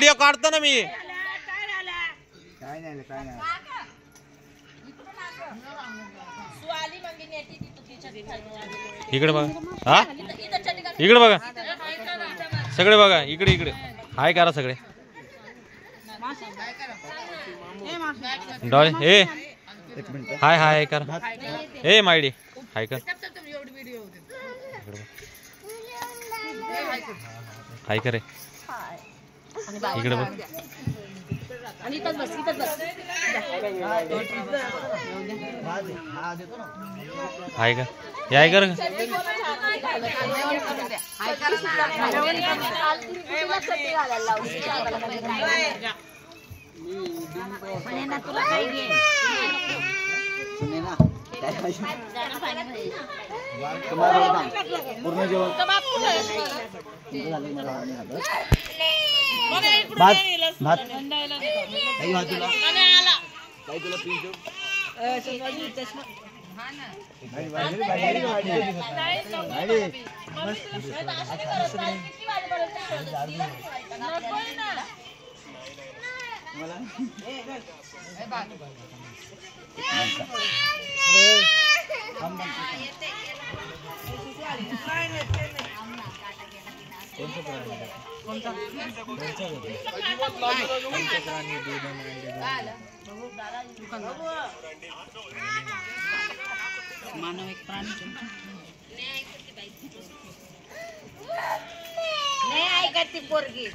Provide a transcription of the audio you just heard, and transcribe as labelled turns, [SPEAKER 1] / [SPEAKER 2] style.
[SPEAKER 1] Video काढतो ना मी.
[SPEAKER 2] काय नाही काय नाही.
[SPEAKER 1] इकडे बघा. हा इकडे बघा सगळे बघा. इकडे इकडे हाय करा सगळे. डॉले ए हाय हाय कर. ए मायडी हाय कर. हाय करे. इकडे बघ. हाय का याय कर.
[SPEAKER 2] पूर्ण जेवण भात भात काही भात तुला काही तुला पिंजो
[SPEAKER 3] मानव एक प्राणी नाही ऐकत ती पोरगी.